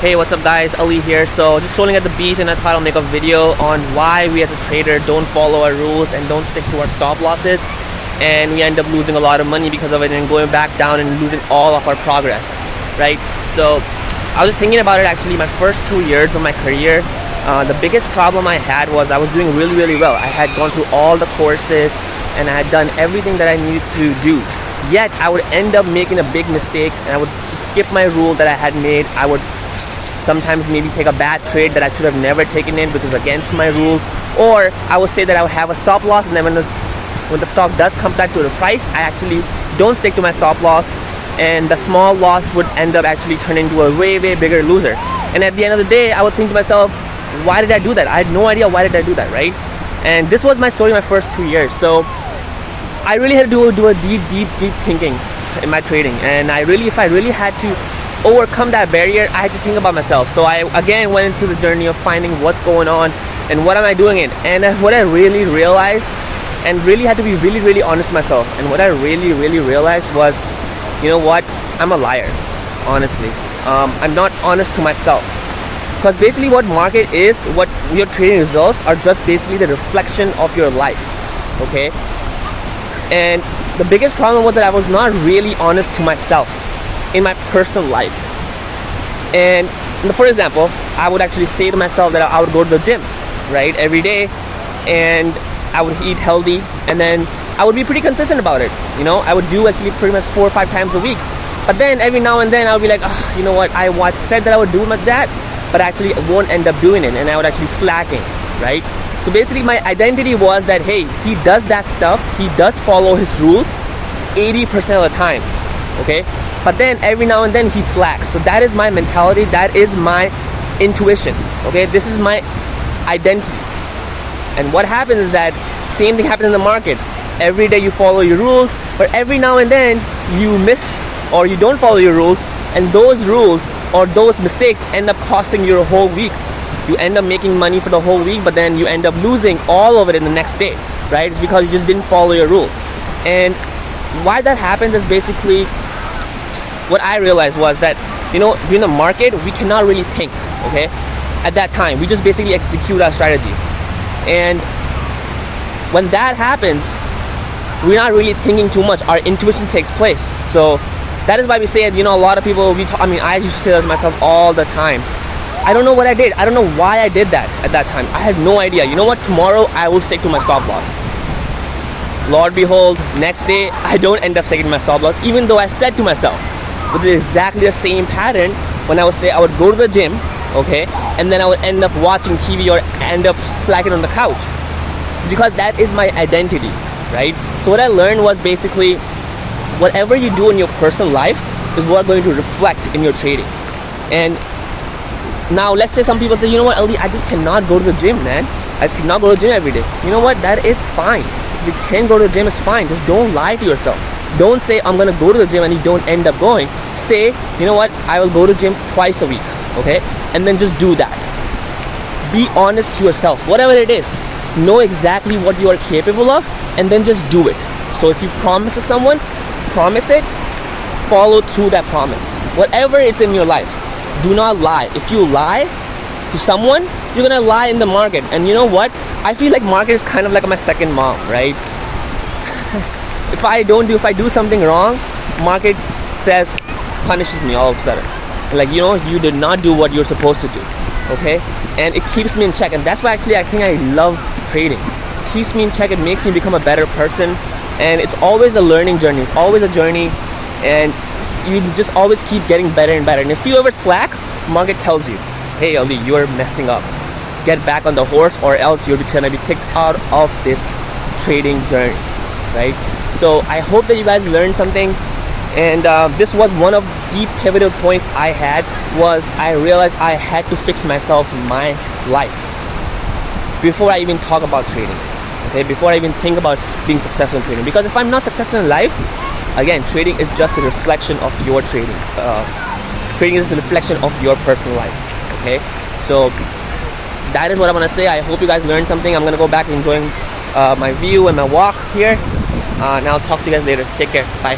Hey, what's up guys, Ali here. So just strolling at the beach and I thought I'll make a video on why we as a trader don't follow our rules and don't stick to our stop losses, and we end up losing a lot of money because of it and going back down and losing all of our progress, right? So I was thinking about it actually. My first 2 years of my career, the biggest problem I had was I was doing really well. I had gone through all the courses and I had done everything that I needed to do, yet I would end up making a big mistake and I would just skip my rule that I had made. I would sometimes maybe take a bad trade that I should have never taken in, which was against my rule, or I would say that I would have a stop loss, and then when the stock does come back to the price, I actually don't stick to my stop loss, and the small loss would end up actually turning into a way bigger loser. And at the end of the day, I would think to myself, why did I do that? I had no idea why did I do that, right? And this was my story my first 2 years. So I really had to do a deep thinking in my trading, and if I really had to overcome that barrier, I had to think about myself. So I again went into the journey of finding what's going on and what am I doing it. And what I really realized, and really had to be really honest with myself, and what I really realized was, you know what, I'm a liar, honestly. I'm not honest to myself, because basically what market is, what your trading results are, just basically the reflection of your life, okay? And the biggest problem was that I was not really honest to myself in my personal life. And for example, I would actually say to myself that I would go to the gym, right, every day, and I would eat healthy, and then I would be pretty consistent about it. You know, I would do actually pretty much 4 or 5 times a week. But then every now and then I would be like, you know what, I said that I would do that, but actually I won't end up doing it, and I would actually slacking, right? So basically my identity was that, hey, he does that stuff, he does follow his rules 80% of the times, okay? But then every now and then he slacks. So that is my mentality, that is my intuition, okay? This is my identity. And what happens is that same thing happens in the market. Every day you follow your rules, but every now and then you miss or you don't follow your rules, and those rules or those mistakes end up costing you a whole week. You end up making money for the whole week, but then you end up losing all of it in the next day, right? It's because you just didn't follow your rule. And why that happens is basically, what I realized was that, you know, during the market, we cannot really think, okay? At that time, we just basically execute our strategies. And when that happens, we're not really thinking too much. Our intuition takes place. So that is why we say, you know, a lot of people, I used to say that to myself all the time. I don't know what I did. I don't know why I did that at that time. I had no idea. You know what? Tomorrow, I will stick to my stop loss. Lord behold, next day, I don't end up sticking to my stop loss, even though I said to myself, which is exactly the same pattern when I would go to the gym, okay, and then I would end up watching TV or end up slacking on the couch. It's because that is my identity, right? So what I learned was basically, whatever you do in your personal life is what going to reflect in your trading. And now let's say some people say, you know what, Ali, I just cannot go to the gym, man. I just cannot go to the gym every day. You know what, that is fine. If you can go to the gym, it's fine. Just don't lie to yourself. Don't say I'm gonna go to the gym and you don't end up going. Say, you know what, I will go to the gym twice a week, okay? And then just do that. Be honest to yourself, whatever it is. Know exactly what you are capable of, and then just do it. So if you promise to someone, promise it, follow through that promise. Whatever it's in your life, do not lie. If you lie to someone, you're gonna lie in the market. And you know what? I feel like market is kind of like my second mom, right? If I do something wrong, market punishes me all of a sudden. Like, you know, you did not do what you're supposed to do, okay? And it keeps me in check, and that's why actually I think I love trading. It keeps me in check, it makes me become a better person, and it's always a learning journey. It's always a journey, and you just always keep getting better and better. And if you ever slack, market tells you, hey Ali, you're messing up. Get back on the horse, or else you're gonna be kicked out of this trading journey, right? So I hope that you guys learned something, and this was one of the pivotal points I had, was I realized I had to fix myself in my life before I even talk about trading, okay? Before I even think about being successful in trading. Because if I'm not successful in life, again, trading is just a reflection of your trading. Trading is a reflection of your personal life, okay? So that is what I want to say. I hope you guys learned something. I'm going to go back enjoying my view and my walk here. And I'll talk to you guys later. Take care. Bye.